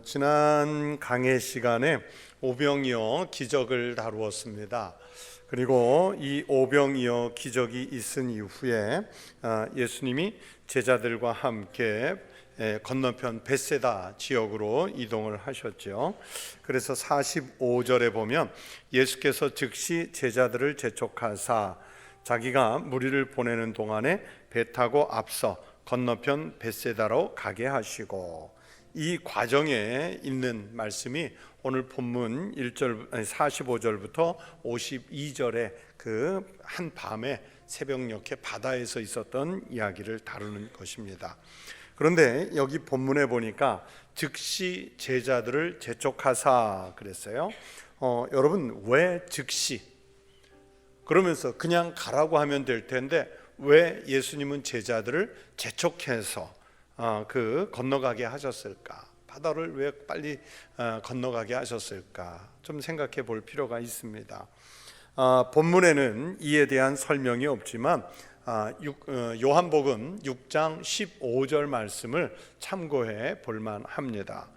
지난 강해 시간에 오병이어 기적을 다루었습니다. 그리고 이 오병이어 기적이 있은 이후에 예수님이 제자들과 함께 건너편 벳세다 지역으로 이동을 하셨죠. 그래서 45절에 보면 예수께서 즉시 제자들을 재촉하사 자기가 무리를 보내는 동안에 배 타고 앞서 건너편 벳세다로 가게 하시고, 이 과정에 있는 말씀이 오늘 본문 45절부터 52절의 그 한밤에 새벽녘에 바다에서 있었던 이야기를 다루는 것입니다. 그런데 여기 본문에 보니까 즉시 제자들을 재촉하사 그랬어요. 여러분, 왜 즉시? 그러면서 그냥 가라고 하면 될 텐데 왜 예수님은 제자들을 재촉해서 건너가게 하셨을까? 바다를 왜 빨리 건너가게 하셨을까? 좀 생각해 볼 필요가 있습니다. 본문에는 이에 대한 설명이 없지만 요한복음 6장 15절 말씀을 참고해 볼만 합니다.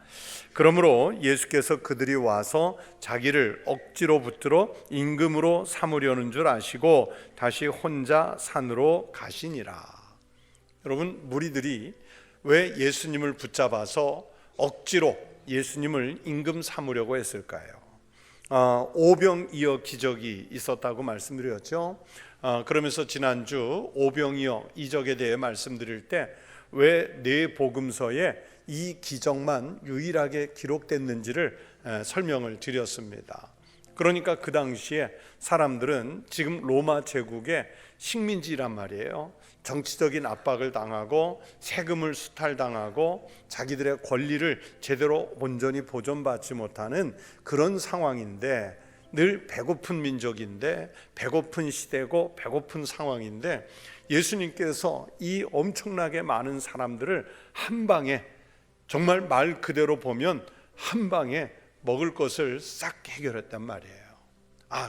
그러므로 예수께서 그들이 와서 자기를 억지로 붙들어 임금으로 삼으려는 줄 아시고 다시 혼자 산으로 가시니라. 여러분, 무리들이 왜 예수님을 붙잡아서 억지로 예수님을 임금 삼으려고 했을까요? 오병이어 기적이 있었다고 말씀드렸죠. 그러면서 지난주 오병이어 이적에 대해 말씀드릴 때 왜 네 복음서에 이 기적만 유일하게 기록됐는지를 설명을 드렸습니다. 그러니까 그 당시에 사람들은 지금 로마 제국의 식민지란 말이에요. 정치적인 압박을 당하고 세금을 수탈당하고 자기들의 권리를 제대로 온전히 보존받지 못하는 그런 상황인데, 늘 배고픈 민족인데, 배고픈 시대고 배고픈 상황인데, 예수님께서 이 엄청나게 많은 사람들을 한 방에, 정말 말 그대로 보면 한 방에 먹을 것을 싹 해결했단 말이에요.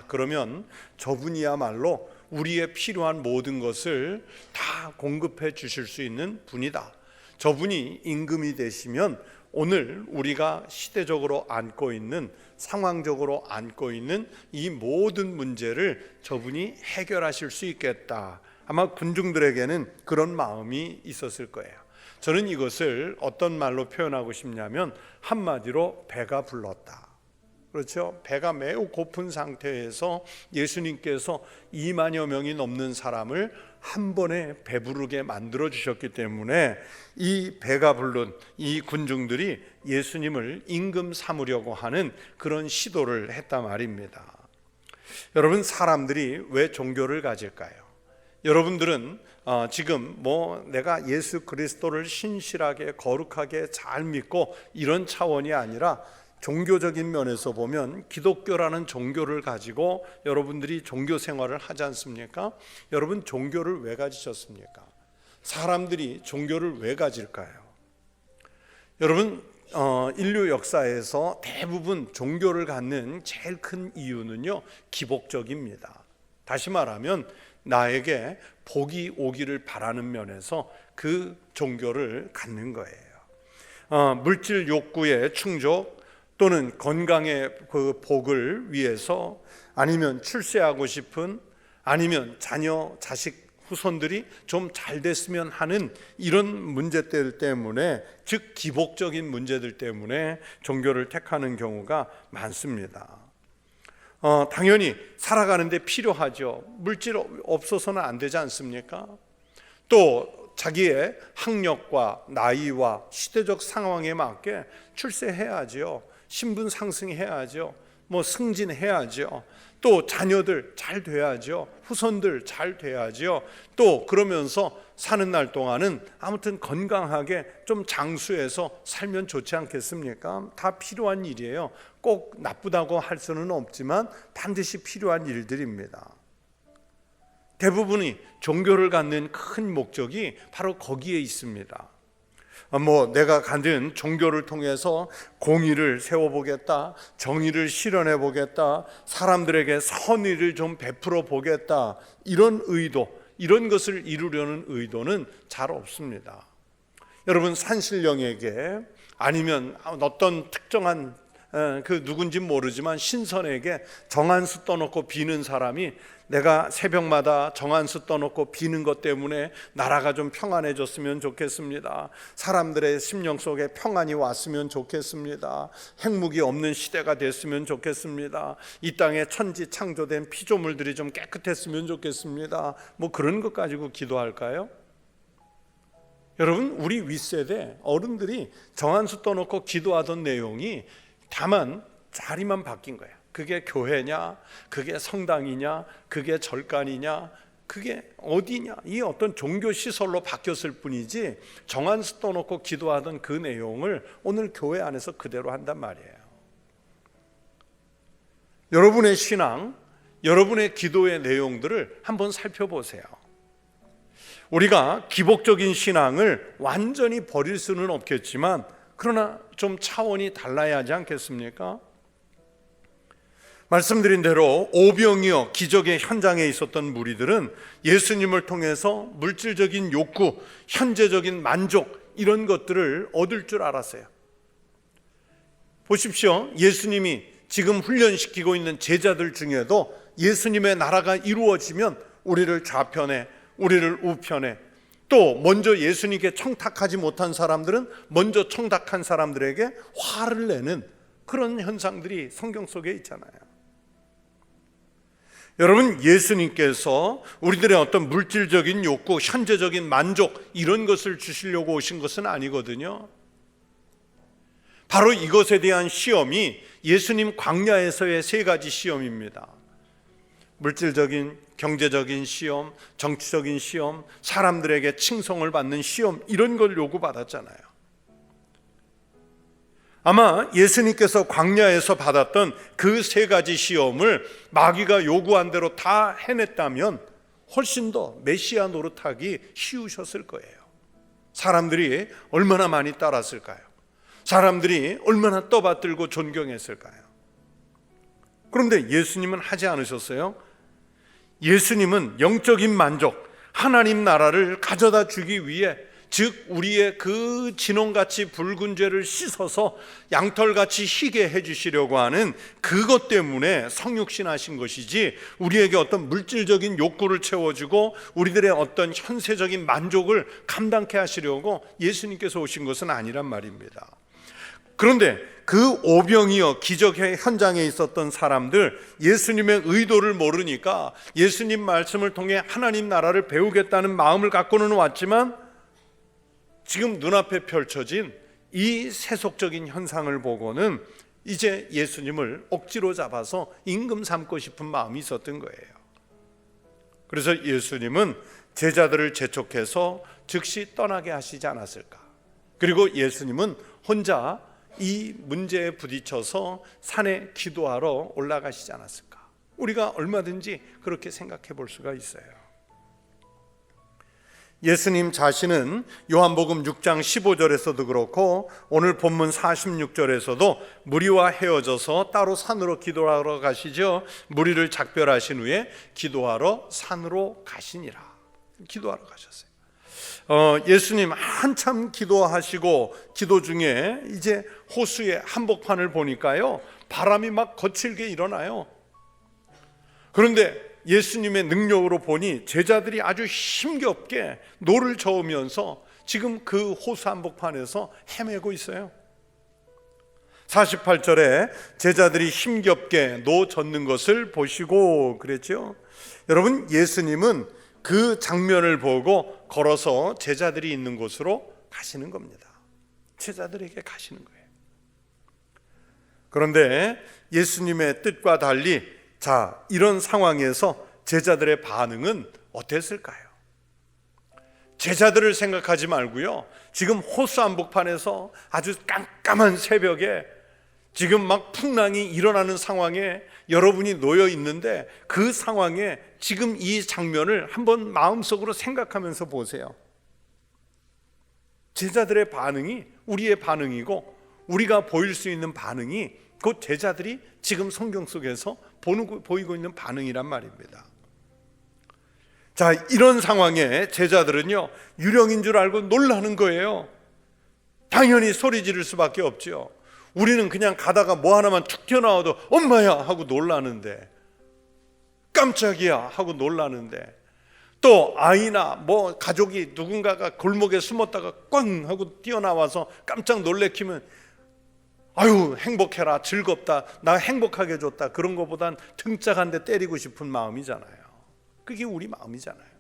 그러면 저분이야말로 우리의 필요한 모든 것을 다 공급해 주실 수 있는 분이다. 저분이 임금이 되시면 오늘 우리가 시대적으로 안고 있는, 상황적으로 안고 있는 이 모든 문제를 저분이 해결하실 수 있겠다. 아마 군중들에게는 그런 마음이 있었을 거예요. 저는 이것을 어떤 말로 표현하고 싶냐면 한마디로 배가 불렀다. 그렇죠? 배가 매우 고픈 상태에서 예수님께서 2만여 명이 넘는 사람을 한 번에 배부르게 만들어 주셨기 때문에 이 배가 부른 이 군중들이 예수님을 임금 삼으려고 하는 그런 시도를 했단 말입니다. 여러분, 사람들이 왜 종교를 가질까요? 여러분들은 지금 내가 예수 그리스도를 신실하게 거룩하게 잘 믿고 이런 차원이 아니라 종교적인 면에서 보면 기독교라는 종교를 가지고 여러분들이 종교 생활을 하지 않습니까? 여러분, 종교를 왜 가지셨습니까? 사람들이 종교를 왜 가질까요? 여러분, 인류 역사에서 대부분 종교를 갖는 제일 큰 이유는요, 기복적입니다. 다시 말하면 나에게 복이 오기를 바라는 면에서 그 종교를 갖는 거예요. 물질 욕구의 충족, 또는 건강의 그 복을 위해서, 아니면 출세하고 싶은, 아니면 자녀, 자식, 후손들이 좀 잘 됐으면 하는 이런 문제들 때문에, 즉 기복적인 문제들 때문에 종교를 택하는 경우가 많습니다. 당연히 살아가는데 필요하죠. 물질 없어서는 안 되지 않습니까? 또 자기의 학력과 나이와 시대적 상황에 맞게 출세해야죠. 신분 상승해야죠. 승진해야죠. 또 자녀들 잘 돼야죠. 후손들 잘 돼야죠. 또 그러면서 사는 날 동안은 아무튼 건강하게 좀 장수해서 살면 좋지 않겠습니까? 다 필요한 일이에요. 꼭 나쁘다고 할 수는 없지만 반드시 필요한 일들입니다. 대부분이 종교를 갖는 큰 목적이 바로 거기에 있습니다. 내가 갖는 종교를 통해서 공의를 세워보겠다, 정의를 실현해 보겠다, 사람들에게 선의를 좀 베풀어 보겠다, 이런 의도, 이런 것을 이루려는 의도는 잘 없습니다. 여러분, 산신령에게 아니면 어떤 특정한 그 누군지 모르지만 신선에게 정한수 떠놓고 비는 사람이 내가 새벽마다 정한수 떠놓고 비는 것 때문에 나라가 좀 평안해졌으면 좋겠습니다. 사람들의 심령 속에 평안이 왔으면 좋겠습니다. 핵무기 없는 시대가 됐으면 좋겠습니다. 이 땅에 천지 창조된 피조물들이 좀 깨끗했으면 좋겠습니다. 뭐 그런 것 가지고 기도할까요? 여러분, 우리 윗세대 어른들이 정한수 떠놓고 기도하던 내용이 다만 자리만 바뀐 거예요. 그게 교회냐, 그게 성당이냐, 그게 절간이냐, 그게 어디냐, 이 어떤 종교 시설로 바뀌었을 뿐이지 정한수 떠놓고 기도하던 그 내용을 오늘 교회 안에서 그대로 한단 말이에요. 여러분의 신앙, 여러분의 기도의 내용들을 한번 살펴보세요. 우리가 기복적인 신앙을 완전히 버릴 수는 없겠지만 그러나 좀 차원이 달라야 하지 않겠습니까? 말씀드린 대로 오병이어 기적의 현장에 있었던 무리들은 예수님을 통해서 물질적인 욕구, 현재적인 만족 이런 것들을 얻을 줄 알았어요. 보십시오. 예수님이 지금 훈련시키고 있는 제자들 중에도 예수님의 나라가 이루어지면 우리를 좌편에, 우리를 우편에, 또 먼저 예수님께 청탁하지 못한 사람들은 먼저 청탁한 사람들에게 화를 내는 그런 현상들이 성경 속에 있잖아요. 여러분, 예수님께서 우리들의 어떤 물질적인 욕구, 현재적인 만족 이런 것을 주시려고 오신 것은 아니거든요. 바로 이것에 대한 시험이 예수님 광야에서의 세 가지 시험입니다. 물질적인, 경제적인 시험, 정치적인 시험, 사람들에게 칭송을 받는 시험 이런 걸 요구받았잖아요. 아마 예수님께서 광야에서 받았던 그 세 가지 시험을 마귀가 요구한 대로 다 해냈다면 훨씬 더 메시아 노릇하기 쉬우셨을 거예요. 사람들이 얼마나 많이 따랐을까요? 사람들이 얼마나 떠받들고 존경했을까요? 그런데 예수님은 하지 않으셨어요. 예수님은 영적인 만족, 하나님 나라를 가져다 주기 위해, 즉 우리의 그 진홍같이 붉은 죄를 씻어서 양털같이 희게 해주시려고 하는 그것 때문에 성육신 하신 것이지, 우리에게 어떤 물질적인 욕구를 채워주고 우리들의 어떤 현세적인 만족을 감당케 하시려고 예수님께서 오신 것은 아니란 말입니다. 그런데 그 오병이어 기적의 현장에 있었던 사람들, 예수님의 의도를 모르니까 예수님 말씀을 통해 하나님 나라를 배우겠다는 마음을 갖고는 왔지만 지금 눈앞에 펼쳐진 이 세속적인 현상을 보고는 이제 예수님을 억지로 잡아서 임금 삼고 싶은 마음이 있었던 거예요. 그래서 예수님은 제자들을 재촉해서 즉시 떠나게 하시지 않았을까? 그리고 예수님은 혼자 이 문제에 부딪혀서 산에 기도하러 올라가시지 않았을까? 우리가 얼마든지 그렇게 생각해 볼 수가 있어요. 예수님 자신은 요한복음 6장 15절에서도 그렇고 오늘 본문 46절에서도 무리와 헤어져서 따로 산으로 기도하러 가시죠. 무리를 작별하신 후에 기도하러 산으로 가시니라. 기도하러 가셨어요. 예수님 한참 기도하시고 기도 중에 이제 호수의 한복판을 보니까요, 바람이 막 거칠게 일어나요. 그런데 예수님의 능력으로 보니 제자들이 아주 힘겹게 노를 저으면서 지금 그 호수 한복판에서 헤매고 있어요. 48절에 제자들이 힘겹게 노 젓는 것을 보시고 그랬죠. 여러분, 예수님은 그 장면을 보고 걸어서 제자들이 있는 곳으로 가시는 겁니다. 제자들에게 가시는 거예요. 그런데 예수님의 뜻과 달리 자, 이런 상황에서 제자들의 반응은 어땠을까요? 제자들을 생각하지 말고요, 지금 호수 한복판에서 아주 깜깜한 새벽에 지금 막 풍랑이 일어나는 상황에 여러분이 놓여 있는데 그 상황에 지금 이 장면을 한번 마음속으로 생각하면서 보세요. 제자들의 반응이 우리의 반응이고 우리가 보일 수 있는 반응이 곧 제자들이 지금 성경 속에서 보이고 있는 반응이란 말입니다. 자, 이런 상황에 제자들은요, 유령인 줄 알고 놀라는 거예요. 당연히 소리 지를 수밖에 없죠. 우리는 그냥 가다가 뭐 하나만 툭 튀어나와도 엄마야 하고 놀라는데, 깜짝이야 하고 놀라는데, 또 아이나 뭐 가족이 누군가가 골목에 숨었다가 꽝 하고 뛰어나와서 깜짝 놀래키면 아유 행복해라, 즐겁다, 나 행복하게 해줬다, 그런 것보단 등짝 한 대 때리고 싶은 마음이잖아요. 그게 우리 마음이잖아요.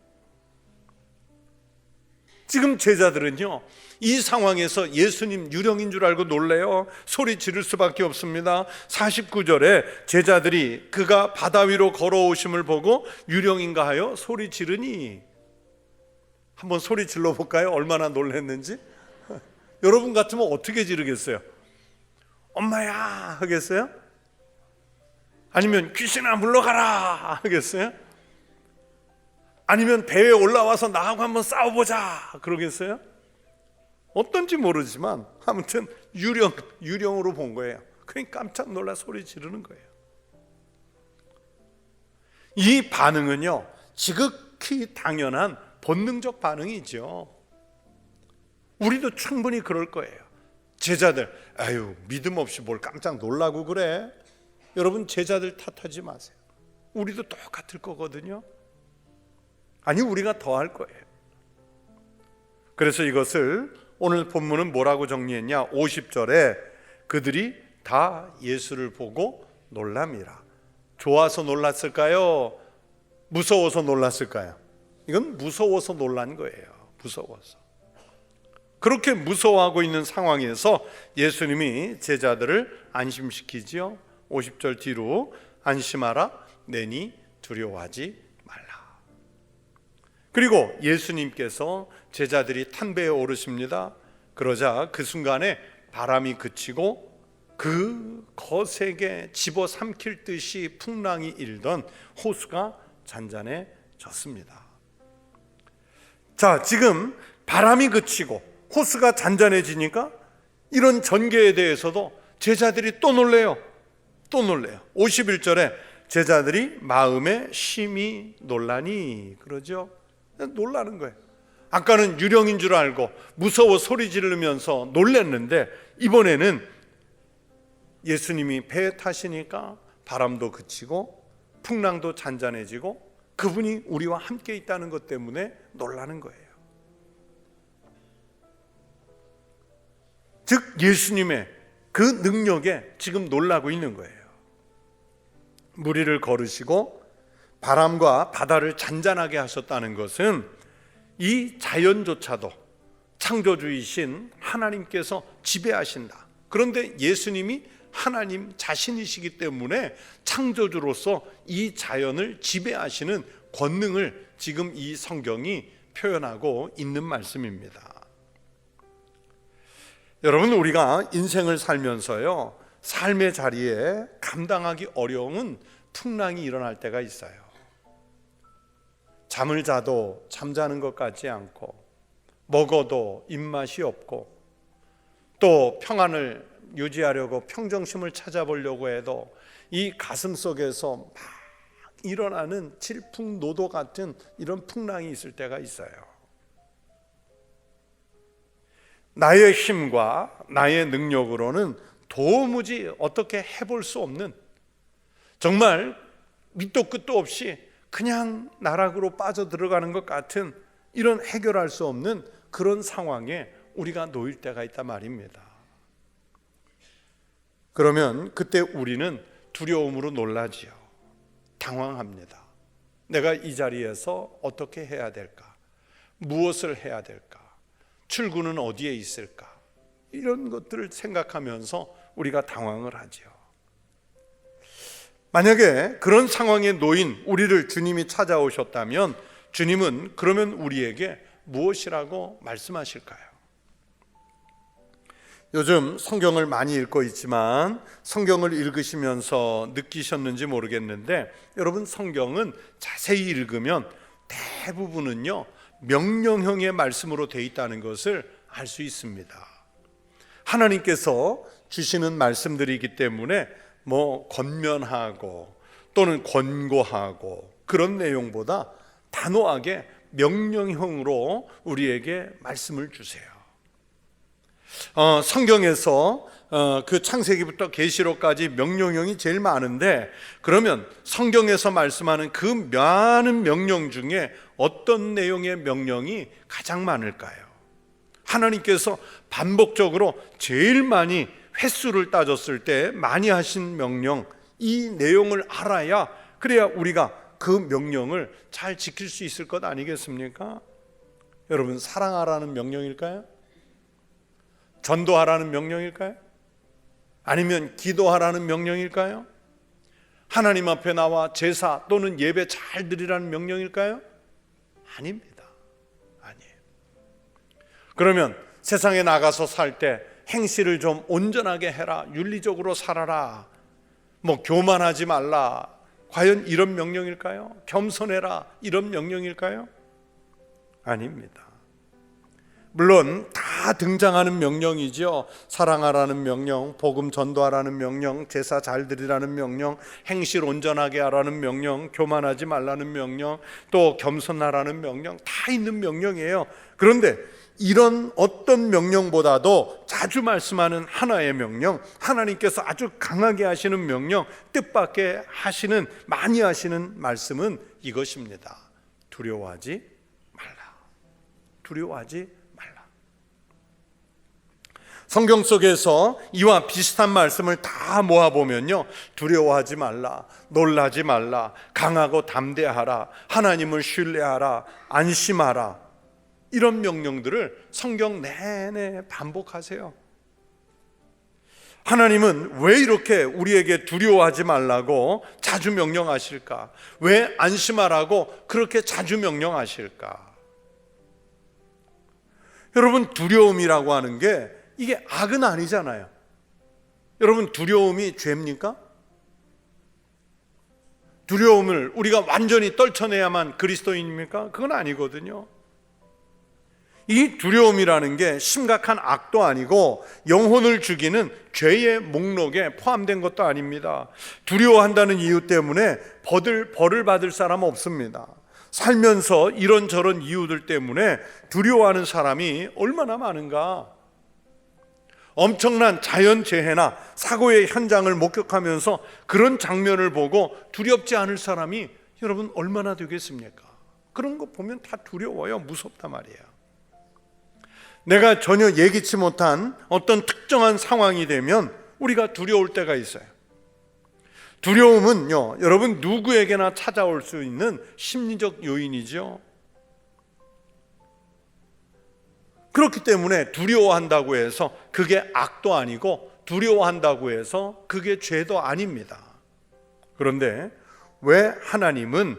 지금 제자들은요, 이 상황에서 예수님 유령인 줄 알고 놀래요. 소리 지를 수밖에 없습니다. 49절에 제자들이 그가 바다 위로 걸어오심을 보고 유령인가 하여 소리 지르니. 한번 소리 질러 볼까요? 얼마나 놀랐는지. 여러분 같으면 어떻게 지르겠어요? 엄마야 하겠어요? 아니면 귀신아 물러가라 하겠어요? 아니면 배에 올라와서 나하고 한번 싸워보자 그러겠어요? 어떤지 모르지만 아무튼 유령으로 본 거예요. 그러니까 깜짝 놀라 소리 지르는 거예요. 이 반응은요, 지극히 당연한 본능적 반응이죠. 우리도 충분히 그럴 거예요. 제자들, 아유 믿음 없이 뭘 깜짝 놀라고 그래. 여러분 제자들 탓하지 마세요. 우리도 똑같을 거거든요. 아니 우리가 더 할 거예요. 그래서 이것을 오늘 본문은 뭐라고 정리했냐? 50절에 그들이 다 예수를 보고 놀랍니다. 좋아서 놀랐을까요? 무서워서 놀랐을까요? 이건 무서워서 놀란 거예요. 무서워서. 그렇게 무서워하고 있는 상황에서 예수님이 제자들을 안심시키지요. 50절 뒤로 안심하라, 내니 두려워하지 말라. 그리고 예수님께서 제자들이 탄배에 오르십니다. 그러자 그 순간에 바람이 그치고 그 거세게 집어삼킬 듯이 풍랑이 일던 호수가 잔잔해졌습니다. 자, 지금 바람이 그치고 호수가 잔잔해지니까 이런 전개에 대해서도 제자들이 또 놀래요. 51절에 제자들이 마음에 심히 놀라니, 그러죠. 놀라는 거예요. 아까는 유령인 줄 알고 무서워 소리 지르면서 놀랐는데 이번에는 예수님이 배에 타시니까 바람도 그치고 풍랑도 잔잔해지고 그분이 우리와 함께 있다는 것 때문에 놀라는 거예요. 즉 예수님의 그 능력에 지금 놀라고 있는 거예요. 무리를 걸으시고 바람과 바다를 잔잔하게 하셨다는 것은 이 자연조차도 창조주이신 하나님께서 지배하신다. 그런데 예수님이 하나님 자신이시기 때문에 창조주로서 이 자연을 지배하시는 권능을 지금 이 성경이 표현하고 있는 말씀입니다. 여러분, 우리가 인생을 살면서요, 삶의 자리에 감당하기 어려운 풍랑이 일어날 때가 있어요. 잠을 자도 잠자는 것 같지 않고, 먹어도 입맛이 없고, 또 평안을 유지하려고 평정심을 찾아보려고 해도 이 가슴 속에서 막 일어나는 질풍노도 같은 이런 풍랑이 있을 때가 있어요. 나의 힘과 나의 능력으로는 도무지 어떻게 해볼 수 없는, 정말 밑도 끝도 없이 그냥 나락으로 빠져들어가는 것 같은 이런 해결할 수 없는 그런 상황에 우리가 놓일 때가 있단 말입니다. 그러면 그때 우리는 두려움으로 놀라지요. 당황합니다. 내가 이 자리에서 어떻게 해야 될까? 무엇을 해야 될까? 출구는 어디에 있을까? 이런 것들을 생각하면서 우리가 당황을 하죠. 만약에 그런 상황에 놓인 우리를 주님이 찾아오셨다면 주님은 그러면 우리에게 무엇이라고 말씀하실까요? 요즘 성경을 많이 읽고 있지만 성경을 읽으시면서 느끼셨는지 모르겠는데, 여러분 성경은 자세히 읽으면 대부분은요 명령형의 말씀으로 되어 있다는 것을 알 수 있습니다. 하나님께서 주시는 말씀들이기 때문에 뭐 권면하고 또는 권고하고 그런 내용보다 단호하게 명령형으로 우리에게 말씀을 주세요. 성경에서 그 창세기부터 계시록까지 명령형이 제일 많은데, 그러면 성경에서 말씀하는 그 많은 명령 중에 어떤 내용의 명령이 가장 많을까요? 하나님께서 반복적으로 제일 많이 횟수를 따졌을 때 많이 하신 명령, 이 내용을 알아야, 그래야 우리가 그 명령을 잘 지킬 수 있을 것 아니겠습니까? 여러분, 사랑하라는 명령일까요? 전도하라는 명령일까요? 아니면 기도하라는 명령일까요? 하나님 앞에 나와 제사 또는 예배 잘 드리라는 명령일까요? 아닙니다. 아니에요. 그러면 세상에 나가서 살 때 행실을 좀 온전하게 해라, 윤리적으로 살아라, 교만하지 말라, 과연 이런 명령일까요? 겸손해라, 이런 명령일까요? 아닙니다. 물론 다 등장하는 명령이죠. 사랑하라는 명령, 복음 전도하라는 명령, 제사 잘 드리라는 명령, 행실 온전하게 하라는 명령, 교만하지 말라는 명령, 또 겸손하라는 명령, 다 있는 명령이에요. 그런데 이런 어떤 명령보다도 자주 말씀하는 하나의 명령, 하나님께서 아주 강하게 하시는 명령, 뜻밖의 하시는, 많이 하시는 말씀은 이것입니다. 두려워하지 말라. 두려워하지 말라. 성경 속에서 이와 비슷한 말씀을 다 모아보면요, 두려워하지 말라, 놀라지 말라, 강하고 담대하라, 하나님을 신뢰하라, 안심하라, 이런 명령들을 성경 내내 반복하세요. 하나님은 왜 이렇게 우리에게 두려워하지 말라고 자주 명령하실까? 왜 안심하라고 그렇게 자주 명령하실까? 여러분, 두려움이라고 하는 게 이게 악은 아니잖아요. 여러분, 두려움이 죄입니까? 두려움을 우리가 완전히 떨쳐내야만 그리스도인입니까? 그건 아니거든요. 이 두려움이라는 게 심각한 악도 아니고 영혼을 죽이는 죄의 목록에 포함된 것도 아닙니다. 두려워한다는 이유 때문에 벌을 받을 사람 없습니다. 살면서 이런저런 이유들 때문에 두려워하는 사람이 얼마나 많은가. 엄청난 자연재해나 사고의 현장을 목격하면서 그런 장면을 보고 두렵지 않을 사람이 여러분 얼마나 되겠습니까? 그런 거 보면 다 두려워요. 무섭단 말이에요. 내가 전혀 예기치 못한 어떤 특정한 상황이 되면 우리가 두려울 때가 있어요. 두려움은요, 여러분 누구에게나 찾아올 수 있는 심리적 요인이죠. 그렇기 때문에 두려워한다고 해서 그게 악도 아니고, 두려워한다고 해서 그게 죄도 아닙니다. 그런데 왜 하나님은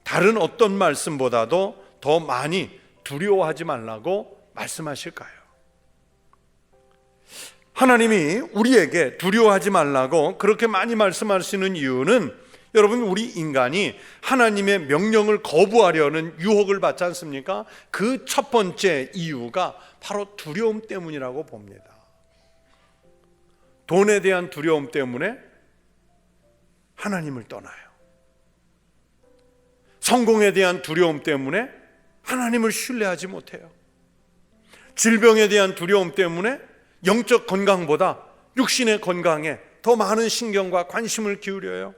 다른 어떤 말씀보다도 더 많이 두려워하지 말라고 말씀하실까요? 하나님이 우리에게 두려워하지 말라고 그렇게 많이 말씀하시는 이유는, 여러분 우리 인간이 하나님의 명령을 거부하려는 유혹을 받지 않습니까? 그 첫 번째 이유가 바로 두려움 때문이라고 봅니다. 돈에 대한 두려움 때문에 하나님을 떠나요. 성공에 대한 두려움 때문에 하나님을 신뢰하지 못해요. 질병에 대한 두려움 때문에 영적 건강보다 육신의 건강에 더 많은 신경과 관심을 기울여요.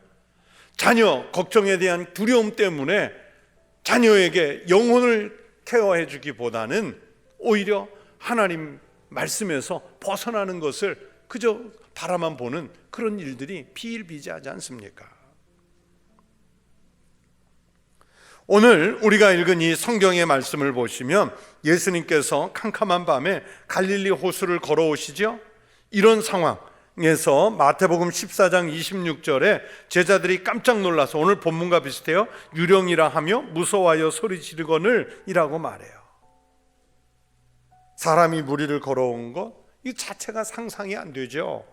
자녀 걱정에 대한 두려움 때문에 자녀에게 영혼을 케어해 주기보다는 오히려 하나님 말씀에서 벗어나는 것을 그저 바라만 보는 그런 일들이 비일비재하지 않습니까? 오늘 우리가 읽은 이 성경의 말씀을 보시면 예수님께서 캄캄한 밤에 갈릴리 호수를 걸어오시죠. 이런 상황에서 마태복음 14장 26절에 제자들이 깜짝 놀라서, 오늘 본문과 비슷해요, 유령이라 하며 무서워하여 소리 지르거늘 이라고 말해요. 사람이 무리를 걸어온 것, 이 자체가 상상이 안 되죠.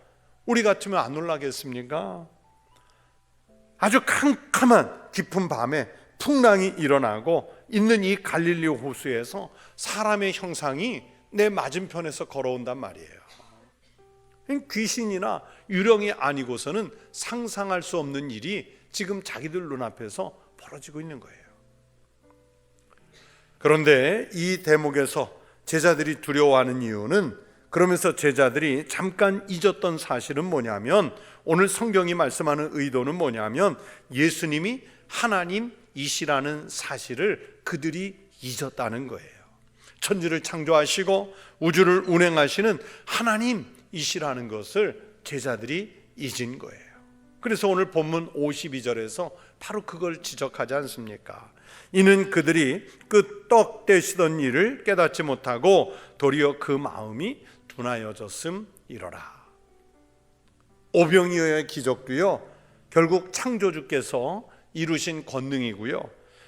우리 같으면 안 놀라겠습니까? 아주 캄캄한 깊은 밤에 풍랑이 일어나고 있는 이 갈릴리 호수에서 사람의 형상이 내 맞은편에서 걸어온단 말이에요. 귀신이나 유령이 아니고서는 상상할 수 없는 일이 지금 자기들 눈앞에서 벌어지고 있는 거예요. 그런데 이 대목에서 제자들이 두려워하는 이유는 그러면서 제자들이 잠깐 잊었던 사실은 뭐냐면, 오늘 성경이 말씀하는 의도는 뭐냐면, 예수님이 하나님이시라는 사실을 그들이 잊었다는 거예요. 천지를 창조하시고 우주를 운행하시는 하나님이시라는 것을 제자들이 잊은 거예요. 그래서 오늘 본문 52절에서 바로 그걸 지적하지 않습니까? 이는 그들이 그 떡 떼시던 일을 깨닫지 못하고 도리어 그 마음이 둔하여졌음이로라. 오병이어의 기적도요, 결국 창조주께서 이루신 권능이고요,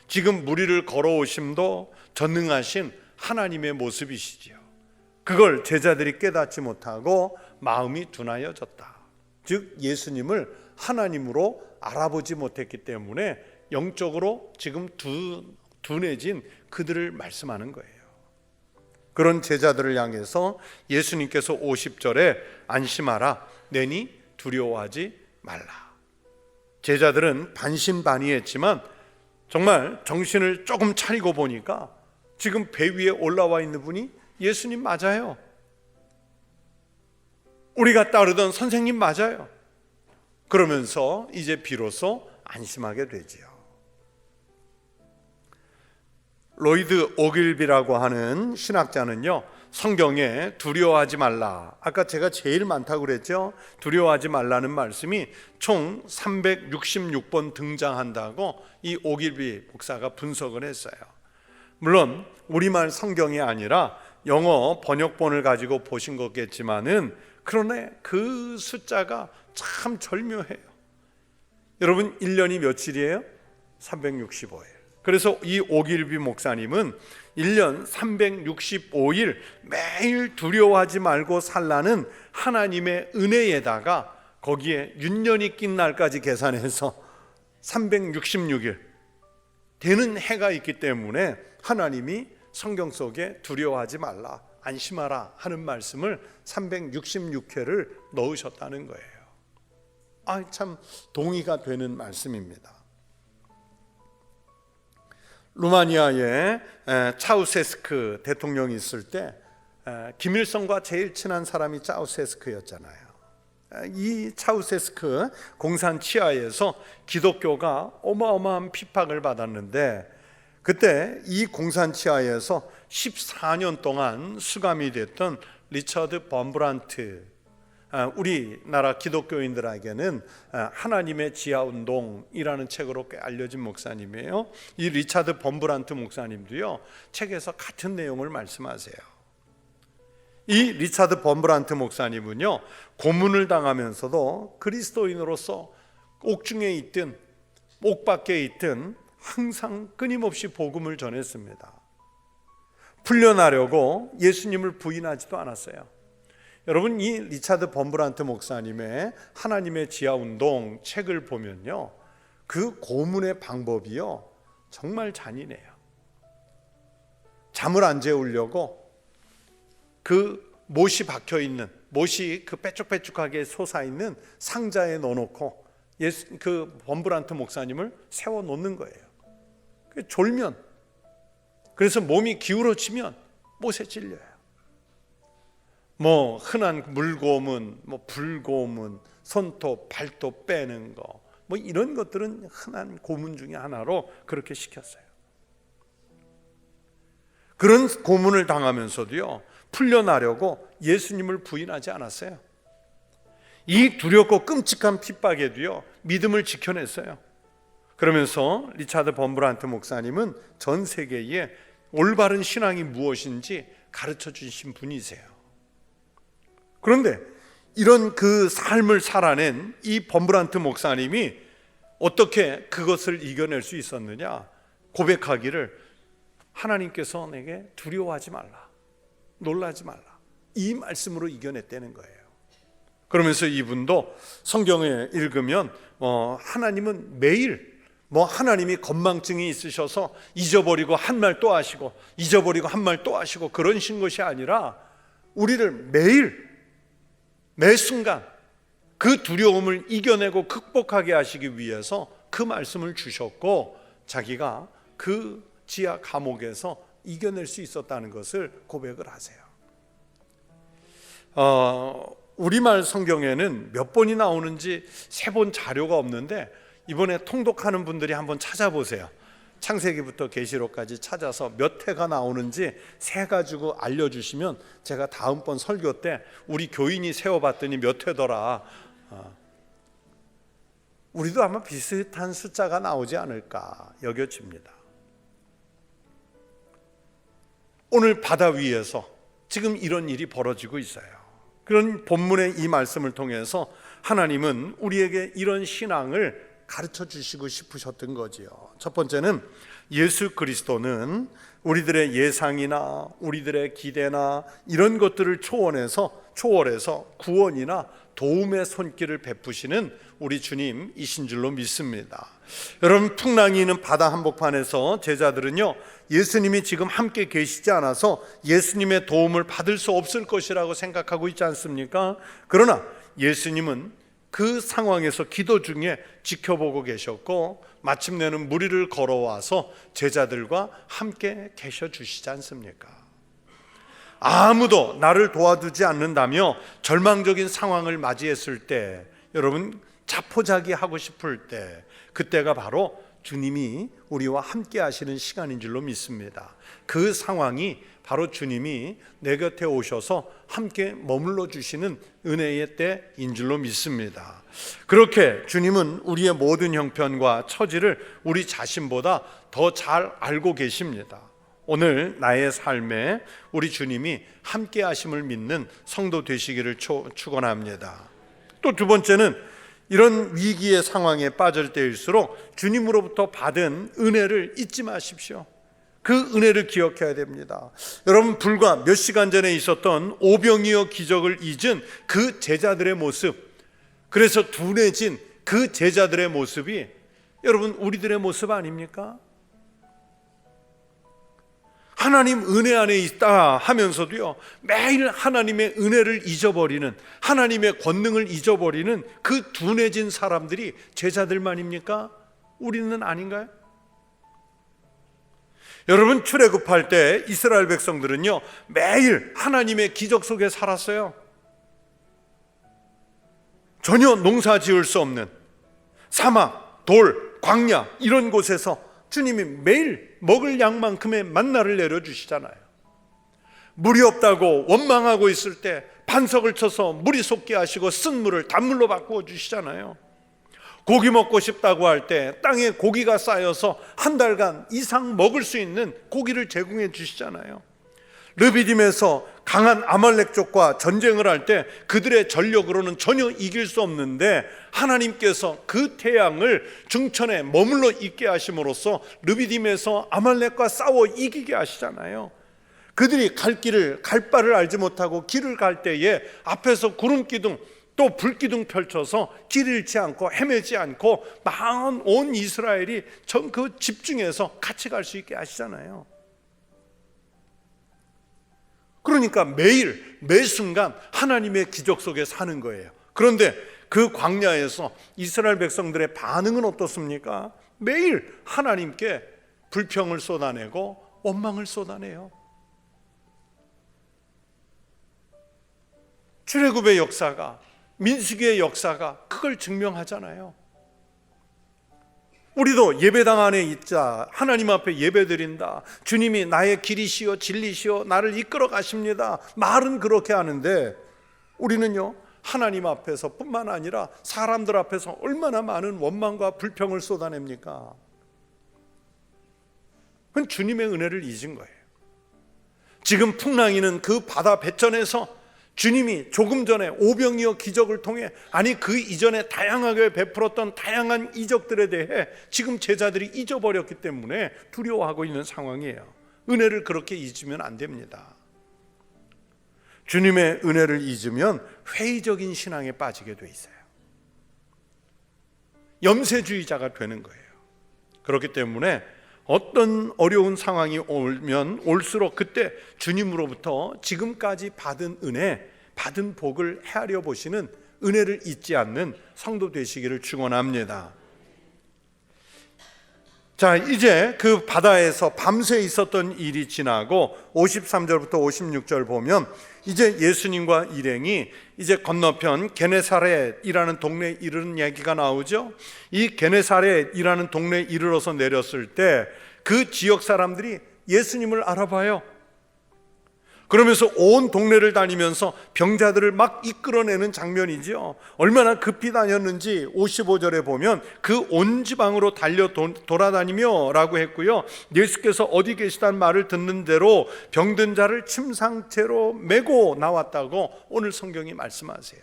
지금 무리를 걸어오심도 전능하신 하나님의 모습이시지요. 그걸 제자들이 깨닫지 못하고 마음이 둔하여졌다. 즉 예수님을 하나님으로 알아보지 못했기 때문에 영적으로 지금 둔해진 그들을 말씀하는 거예요. 그런 제자들을 향해서 예수님께서 50절에 안심하라, 내니 두려워하지 말라. 제자들은 반신반의했지만 정말 정신을 조금 차리고 보니까 지금 배 위에 올라와 있는 분이 예수님 맞아요. 우리가 따르던 선생님 맞아요. 그러면서 이제 비로소 안심하게 되지요. 로이드 오길비라고 하는 신학자는요, 성경에 두려워하지 말라, 아까 제가 제일 많다고 그랬죠. 두려워하지 말라는 말씀이 총 366번 등장한다고 이 오길비 목사가 분석을 했어요. 물론 우리말 성경이 아니라 영어 번역본을 가지고 보신 거겠지만은, 그러나 그 숫자가 참 절묘해요. 여러분 1년이 며칠이에요? 365일. 그래서 이 오길비 목사님은 1년 365일 매일 두려워하지 말고 살라는 하나님의 은혜에다가 거기에 윤년이 낀 날까지 계산해서 366일 되는 해가 있기 때문에 하나님이 성경 속에 두려워하지 말라, 안심하라 하는 말씀을 366회를 넣으셨다는 거예요. 참 동의가 되는 말씀입니다. 루마니아에 차우세스크 대통령이 있을 때 김일성과 제일 친한 사람이 차우세스크였잖아요. 이 차우세스크 공산 치하에서 기독교가 어마어마한 핍박을 받았는데, 그때 이 공산 치하에서 14년 동안 수감이 됐던 리처드 범브란트, 우리나라 기독교인들에게는 하나님의 지하운동이라는 책으로 꽤 알려진 목사님이에요. 이 리처드 범브란트 목사님도요, 책에서 같은 내용을 말씀하세요. 이 리처드 범브란트 목사님은요, 고문을 당하면서도 그리스도인으로서 옥중에 있든 옥 밖에 있든 항상 끊임없이 복음을 전했습니다. 풀려나려고 예수님을 부인하지도 않았어요. 여러분 이 리처드 범브란트 목사님의 하나님의 지하운동 책을 보면요, 그 고문의 방법이요 정말 잔인해요. 잠을 안 재우려고 그 못이 박혀있는, 못이 그 빼쭉빼쭉하게 솟아있는 상자에 넣어놓고 그 범브란트 목사님을 세워놓는 거예요. 졸면, 그래서 몸이 기울어지면 못에 찔려요. 흔한 물고문, 불고문, 손톱, 발톱 빼는 거, 이런 것들은 흔한 고문 중에 하나로 그렇게 시켰어요. 그런 고문을 당하면서도요, 풀려나려고 예수님을 부인하지 않았어요. 이 두렵고 끔찍한 핍박에도요, 믿음을 지켜냈어요. 그러면서 리처드 범브란트 목사님은 전 세계에 올바른 신앙이 무엇인지 가르쳐 주신 분이세요. 그런데 이런 그 삶을 살아낸 이 범브란트 목사님이 어떻게 그것을 이겨낼 수 있었느냐? 고백하기를, 하나님께서 내게 두려워하지 말라, 놀라지 말라, 이 말씀으로 이겨냈다는 거예요. 그러면서 이분도 성경에 읽으면 하나님은 매일 하나님이 건망증이 있으셔서 잊어버리고 한 말 또 하시고 잊어버리고 한 말 또 하시고 그러신 것이 아니라, 우리를 매일 매 순간 그 두려움을 이겨내고 극복하게 하시기 위해서 그 말씀을 주셨고, 자기가 그 지하 감옥에서 이겨낼 수 있었다는 것을 고백을 하세요. 우리말 성경에는 몇 번이 나오는지 세본 자료가 없는데 이번에 통독하는 분들이 한번 찾아보세요. 창세기부터 계시록까지 찾아서 몇 회가 나오는지 세 가지고 알려주시면 제가 다음번 설교 때 우리 교인이 세어봤더니 몇 회더라. 우리도 아마 비슷한 숫자가 나오지 않을까 여겨집니다. 오늘 바다 위에서 지금 이런 일이 벌어지고 있어요. 그런 본문의 이 말씀을 통해서 하나님은 우리에게 이런 신앙을 가르쳐 주시고 싶으셨던 거지요. 첫 번째는 예수 그리스도는 우리들의 예상이나 우리들의 기대나 이런 것들을 초월해서 구원이나 도움의 손길을 베푸시는 우리 주님이신 줄로 믿습니다. 여러분, 풍랑이 있는 바다 한복판에서 제자들은요, 예수님이 지금 함께 계시지 않아서 예수님의 도움을 받을 수 없을 것이라고 생각하고 있지 않습니까? 그러나 예수님은 그 상황에서 기도 중에 지켜보고 계셨고 마침내는 무리를 걸어와서 제자들과 함께 계셔 주시지 않습니까? 아무도 나를 도와주지 않는다며 절망적인 상황을 맞이했을 때, 여러분 자포자기하고 싶을 때, 그때가 바로 주님이 우리와 함께 하시는 시간인 줄로 믿습니다. 그 상황이 바로 주님이 내 곁에 오셔서 함께 머물러 주시는 은혜의 때인 줄로 믿습니다. 그렇게 주님은 우리의 모든 형편과 처지를 우리 자신보다 더 잘 알고 계십니다. 오늘 나의 삶에 우리 주님이 함께 하심을 믿는 성도 되시기를 축원합니다. 또 두 번째는 이런 위기의 상황에 빠질 때일수록 주님으로부터 받은 은혜를 잊지 마십시오. 그 은혜를 기억해야 됩니다. 여러분, 불과 몇 시간 전에 있었던 오병이어 기적을 잊은 그 제자들의 모습, 그래서 둔해진 그 제자들의 모습이 여러분 우리들의 모습 아닙니까? 하나님 은혜 안에 있다 하면서도요, 매일 하나님의 은혜를 잊어버리는, 하나님의 권능을 잊어버리는 그 둔해진 사람들이 제자들만입니까? 우리는 아닌가요? 여러분, 출애굽할 때 이스라엘 백성들은요, 매일 하나님의 기적 속에 살았어요. 전혀 농사 지을 수 없는 사막, 돌, 광야 이런 곳에서 주님이 매일 먹을 양만큼의 만나를 내려주시잖아요. 물이 없다고 원망하고 있을 때 반석을 쳐서 물이 솟게 하시고 쓴 물을 단물로 바꾸어 주시잖아요. 고기 먹고 싶다고 할 때 땅에 고기가 쌓여서 한 달간 이상 먹을 수 있는 고기를 제공해 주시잖아요. 르비딤에서 강한 아말렉족과 전쟁을 할 때 그들의 전력으로는 전혀 이길 수 없는데 하나님께서 그 태양을 중천에 머물러 있게 하심으로써 르비딤에서 아말렉과 싸워 이기게 하시잖아요. 그들이 갈 바를 알지 못하고 길을 갈 때에 앞에서 구름기둥 또 불기둥 펼쳐서 길 잃지 않고 헤매지 않고 온 이스라엘이 그 집중해서 같이 갈 수 있게 하시잖아요. 그러니까 매일 매 순간 하나님의 기적 속에 사는 거예요. 그런데 그 광야에서 이스라엘 백성들의 반응은 어떻습니까? 매일 하나님께 불평을 쏟아내고 원망을 쏟아내요. 출애굽의 역사가, 민수기의 역사가 그걸 증명하잖아요. 우리도 예배당 안에 있자, 하나님 앞에 예배드린다, 주님이 나의 길이시요 진리시요 나를 이끌어 가십니다, 말은 그렇게 하는데 우리는요, 하나님 앞에서 뿐만 아니라 사람들 앞에서 얼마나 많은 원망과 불평을 쏟아냅니까? 그건 주님의 은혜를 잊은 거예요. 지금 풍랑이는 그 바다 배전에서 주님이 조금 전에 오병이어 기적을 통해, 아니 그 이전에 다양하게 베풀었던 다양한 이적들에 대해 지금 제자들이 잊어버렸기 때문에 두려워하고 있는 상황이에요. 은혜를 그렇게 잊으면 안 됩니다. 주님의 은혜를 잊으면 회의적인 신앙에 빠지게 돼 있어요. 염세주의자가 되는 거예요. 그렇기 때문에 어떤 어려운 상황이 오면 올수록 그때 주님으로부터 지금까지 받은 은혜, 받은 복을 헤아려 보시는 은혜를 잊지 않는 성도 되시기를 축원합니다. 자, 이제 그 바다에서 밤새 있었던 일이 지나고 53절부터 56절 보면 이제 예수님과 일행이 이제 건너편 게네사렛이라는 동네에 이르는 얘기가 나오죠. 이 게네사렛이라는 동네에 이르러서 내렸을 때 그 지역 사람들이 예수님을 알아봐요. 그러면서 온 동네를 다니면서 병자들을 막 이끌어내는 장면이죠. 얼마나 급히 다녔는지 55절에 보면 그 온 지방으로 달려 돌아다니며 라고 했고요. 예수께서 어디 계시다는 말을 듣는 대로 병든 자를 침상째로 메고 나왔다고 오늘 성경이 말씀하세요.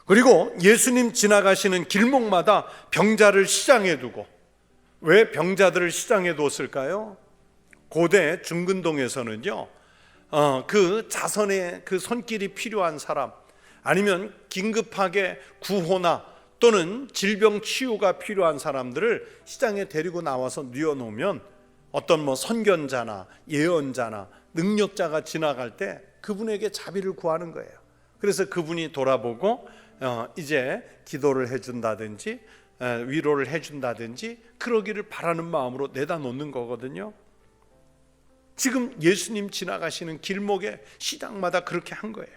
그리고 예수님 지나가시는 길목마다 병자를 시장에 두고, 왜 병자들을 시장에 뒀을까요? 고대 중근동에서는요, 그 자선의 그 손길이 필요한 사람, 아니면 긴급하게 구호나 또는 질병 치유가 필요한 사람들을 시장에 데리고 나와서 뉘어놓으면 어떤 선견자나 예언자나 능력자가 지나갈 때 그분에게 자비를 구하는 거예요. 그래서 그분이 돌아보고 이제 기도를 해준다든지 위로를 해준다든지 그러기를 바라는 마음으로 내다 놓는 거거든요. 지금 예수님 지나가시는 길목에 시장마다 그렇게 한 거예요.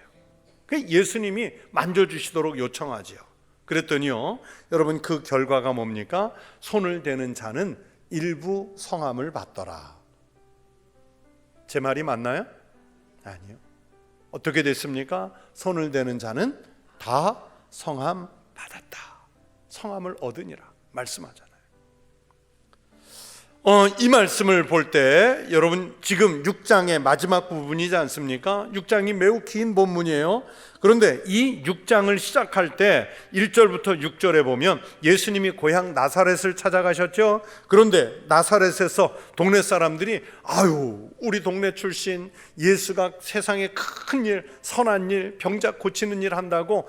예수님이 만져주시도록 요청하죠. 그랬더니요, 여러분 그 결과가 뭡니까? 손을 대는 자는 일부 성함을 받더라. 제 말이 맞나요? 아니요. 어떻게 됐습니까? 손을 대는 자는 다 성함 받았다. 성함을 얻으니라 말씀하잖아요. 이 말씀을 볼 때 여러분 지금 6장의 마지막 부분이지 않습니까? 6장이 매우 긴 본문이에요. 그런데 이 6장을 시작할 때 1절부터 6절에 보면 예수님이 고향 나사렛을 찾아가셨죠. 그런데 나사렛에서 동네 사람들이 아유, 우리 동네 출신 예수가 세상에 큰 일, 선한 일, 병자 고치는 일 한다고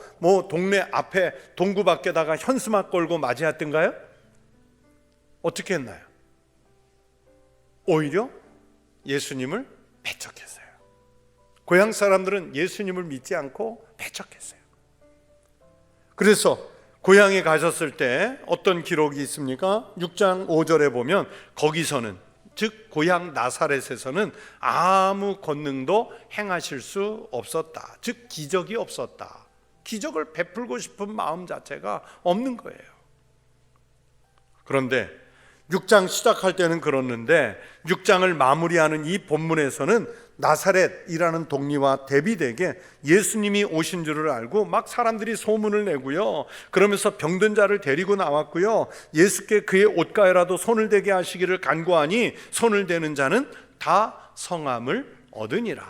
동네 앞에 동구 밖에다가 현수막 걸고 맞이했던가요? 어떻게 했나요? 오히려 예수님을 배척했어요. 고향 사람들은 예수님을 믿지 않고 배척했어요. 그래서 고향에 가셨을 때 어떤 기록이 있습니까? 6장 5절에 보면 거기서는, 즉 고향 나사렛에서는 아무 권능도 행하실 수 없었다. 즉 기적이 없었다. 기적을 베풀고 싶은 마음 자체가 없는 거예요. 그런데 6장 시작할 때는 그렇는데 6장을 마무리하는 이 본문에서는 나사렛이라는 동리와 대비되게 예수님이 오신 줄을 알고 막 사람들이 소문을 내고요. 그러면서 병든 자를 데리고 나왔고요. 예수께 그의 옷가에라도 손을 대게 하시기를 간구하니 손을 대는 자는 다 성함을 얻으니라.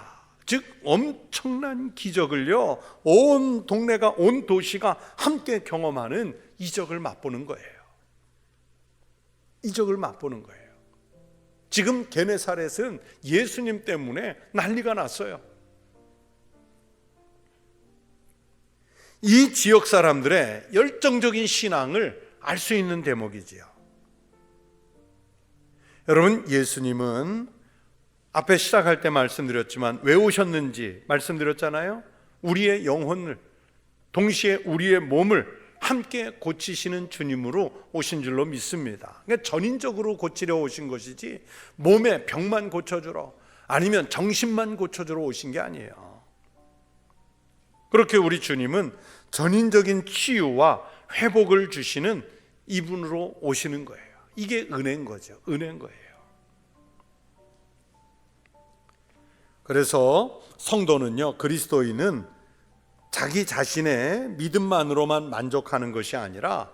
즉 엄청난 기적을요, 온 동네가, 온 도시가 함께 경험하는 이적을 맛보는 거예요. 이적을 맛보는 거예요. 지금 게네사렛은 예수님 때문에 난리가 났어요. 이 지역 사람들의 열정적인 신앙을 알 수 있는 대목이지요. 여러분, 예수님은 앞에 시작할 때 말씀드렸지만 왜 오셨는지 말씀드렸잖아요. 우리의 영혼을, 동시에 우리의 몸을 함께 고치시는 주님으로 오신 줄로 믿습니다. 그러니까 전인적으로 고치려 오신 것이지 몸의 병만 고쳐주러, 아니면 정신만 고쳐주러 오신 게 아니에요. 그렇게 우리 주님은 전인적인 치유와 회복을 주시는 이분으로 오시는 거예요. 이게 은혜인 거죠. 은혜인 거예요. 그래서 성도는요, 그리스도인은 자기 자신의 믿음만으로만 만족하는 것이 아니라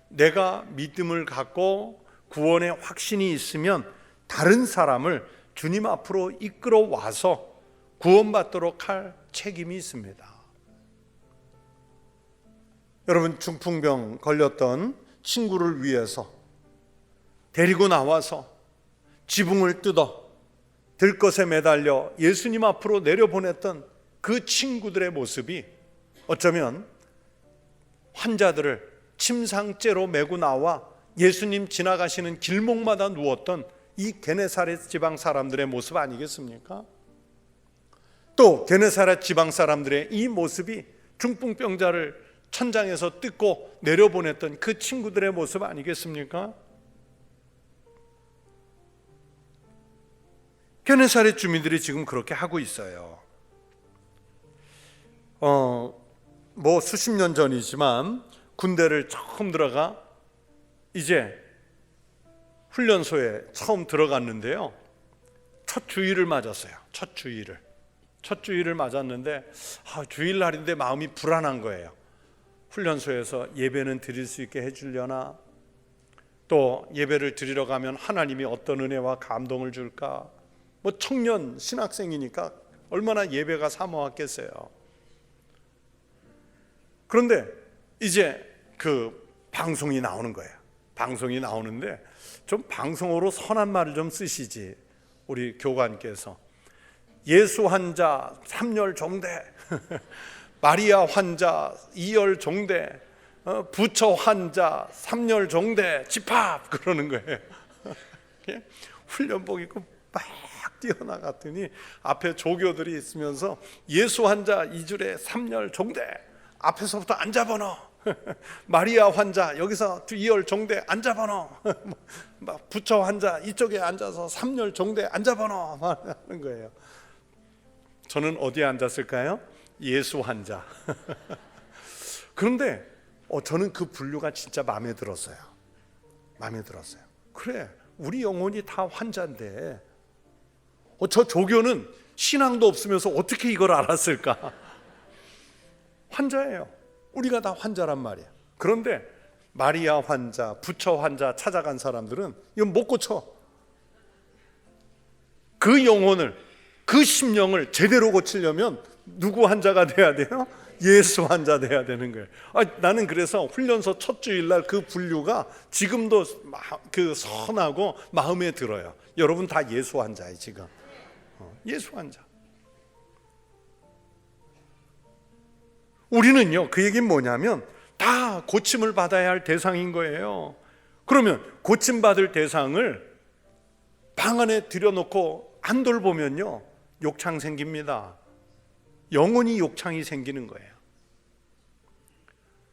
내가 믿음을 갖고 구원의 확신이 있으면 다른 사람을 주님 앞으로 이끌어 와서 구원받도록 할 책임이 있습니다. 여러분, 중풍병 걸렸던 친구를 위해서 데리고 나와서 지붕을 뜯어 들것에 매달려 예수님 앞으로 내려보냈던 그 친구들의 모습이 어쩌면 환자들을 침상째로 메고 나와 예수님 지나가시는 길목마다 누웠던 이 게네사렛 지방 사람들의 모습 아니겠습니까? 또 게네사렛 지방 사람들의 이 모습이 중풍병자를 천장에서 뜯고 내려보냈던 그 친구들의 모습 아니겠습니까? 게네사렛 주민들이 지금 그렇게 하고 있어요. 뭐 수십 년 전이지만 군대를 처음 들어가 이제 훈련소에 처음 들어갔는데요, 첫 주일을 맞았어요. 첫 주일을 맞았는데 주일날인데 마음이 불안한 거예요. 훈련소에서 예배는 드릴 수 있게 해주려나, 또 예배를 드리러 가면 하나님이 어떤 은혜와 감동을 줄까. 뭐 청년 신학생이니까 얼마나 예배가 사모했겠어요. 그런데 이제 그 방송이 나오는 거예요. 방송이 나오는데 좀 방송으로 선한 말을 좀 쓰시지. 우리 교관께서 예수 환자 3열 종대, 마리아 환자 2열 종대, 부처 환자 3열 종대 집합 그러는 거예요. 훈련복 입고 막 뛰어나갔더니 앞에 조교들이 있으면서 예수 환자 2줄에 3열 종대, 앞에서부터 앉아번호, 마리아 환자 여기서 2열 종대 앉아번호, 부처 환자 이쪽에 앉아서 3열 종대 앉아번호 하는 거예요. 저는 어디에 앉았을까요? 예수 환자. 그런데 저는 그 분류가 진짜 마음에 들었어요. 그래, 우리 영혼이 다 환자인데 저 조교는 신앙도 없으면서 어떻게 이걸 알았을까? 환자예요. 우리가 다 환자란 말이에요. 그런데 마리아 환자, 부처 환자 찾아간 사람들은 이건 못 고쳐. 그 영혼을, 그 심령을 제대로 고치려면 누구 환자가 돼야 돼요? 예수 환자 돼야 되는 거예요. 나는 그래서 훈련소 첫 주일날 그 분류가 지금도 그 선하고 마음에 들어요. 여러분 다 예수 환자예요 지금. 예수 환자. 우리는요, 그 얘기는 뭐냐면 다 고침을 받아야 할 대상인 거예요. 그러면 고침받을 대상을 방 안에 들여놓고 안 돌보면요, 욕창 생깁니다. 영원히 욕창이 생기는 거예요.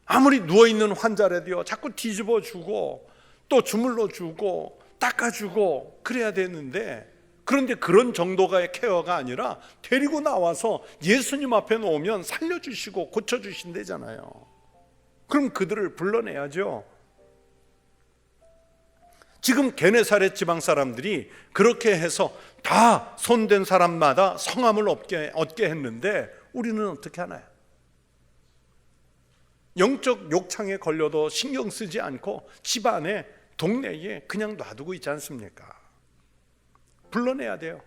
아무리 누워있는 환자라도요, 자꾸 뒤집어 주고 또 주물러 주고 닦아주고 그래야 되는데, 그런데 그런 정도의 케어가 아니라 데리고 나와서 예수님 앞에 놓으면 살려주시고 고쳐주신대잖아요. 그럼 그들을 불러내야죠. 지금 게네사렛 지방 사람들이 그렇게 해서 다 손댄 사람마다 성함을 얻게 했는데 우리는 어떻게 하나요? 영적 욕창에 걸려도 신경 쓰지 않고 집안에 동네에 그냥 놔두고 있지 않습니까? 불러내야 돼요.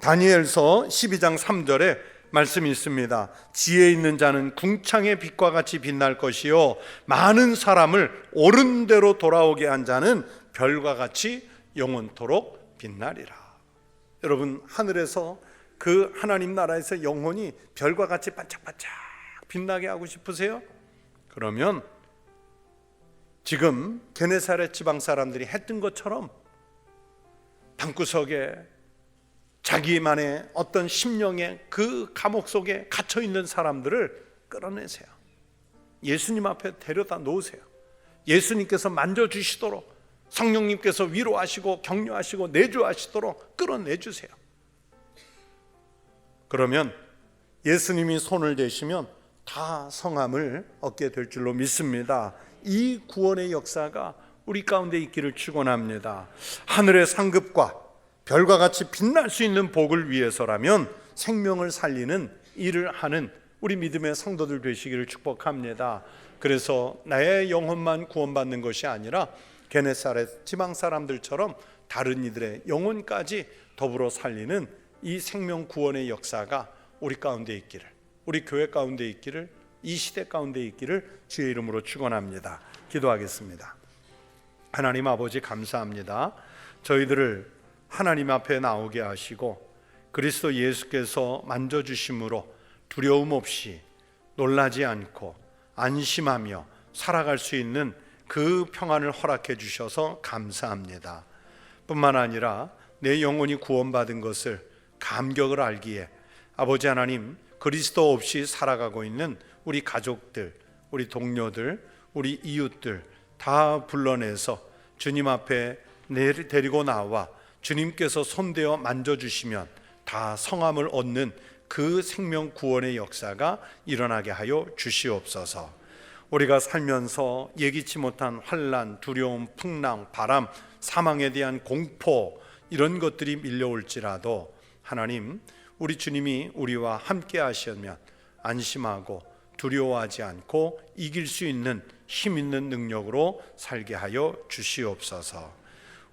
다니엘서 12장 3절에 말씀이 있습니다. 지혜 있는 자는 궁창의 빛과 같이 빛날 것이요, 많은 사람을 옳은 대로 돌아오게 한 자는 별과 같이 영원토록 빛나리라. 여러분, 하늘에서 그 하나님 나라에서 영혼이 별과 같이 반짝반짝 빛나게 하고 싶으세요? 그러면 지금 게네사렛 지방 사람들이 했던 것처럼 방구석에 자기만의 어떤 심령의 그 감옥 속에 갇혀 있는 사람들을 끌어내세요. 예수님 앞에 데려다 놓으세요. 예수님께서 만져주시도록, 성령님께서 위로하시고 격려하시고 내주하시도록 끌어내주세요. 그러면 예수님이 손을 대시면 다 성함을 얻게 될 줄로 믿습니다. 이 구원의 역사가 우리 가운데 있기를 축원합니다. 하늘의 상급과 별과 같이 빛날 수 있는 복을 위해서라면 생명을 살리는 일을 하는 우리 믿음의 성도들 되시기를 축복합니다. 그래서 나의 영혼만 구원받는 것이 아니라 게네사렛 지방 사람들처럼 다른 이들의 영혼까지 더불어 살리는 이 생명 구원의 역사가 우리 가운데 있기를, 우리 교회 가운데 있기를, 이 시대 가운데 있기를 주의 이름으로 축원합니다. 기도하겠습니다. 하나님 아버지, 감사합니다. 저희들을 하나님 앞에 나오게 하시고 그리스도 예수께서 만져주심으로 두려움 없이 놀라지 않고 안심하며 살아갈 수 있는 그 평안을 허락해 주셔서 감사합니다. 뿐만 아니라 내 영혼이 구원받은 것을 감격을 알기에 아버지 하나님, 그리스도 없이 살아가고 있는 우리 가족들, 우리 동료들, 우리 이웃들 다 불러내서 주님 앞에 데리고 나와 주님께서 손대어 만져주시면 다 성함을 얻는 그 생명 구원의 역사가 일어나게 하여 주시옵소서. 우리가 살면서 예기치 못한 환난, 두려움, 풍랑, 바람, 사망에 대한 공포 이런 것들이 밀려올지라도 하나님, 우리 주님이 우리와 함께 하시면 안심하고 두려워하지 않고 이길 수 있는 힘 있는 능력으로 살게 하여 주시옵소서.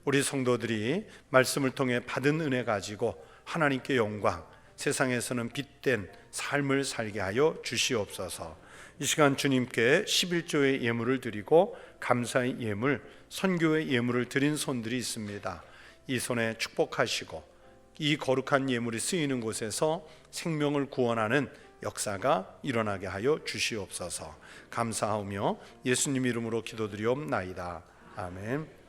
우리 성도들이 말씀을 통해 받은 은혜 가지고 하나님께 영광, 세상에서는 빛된 삶을 살게 하여 주시옵소서. 이 시간 주님께 11조의 예물을 드리고 감사의 예물, 선교의 예물을 드린 손들이 있습니다. 이 손에 축복하시고 이 거룩한 예물이 쓰이는 곳에서 생명을 구원하는 역사가 일어나게 하여 주시옵소서. 감사하며 예수님 이름으로 기도드리옵나이다. 아멘.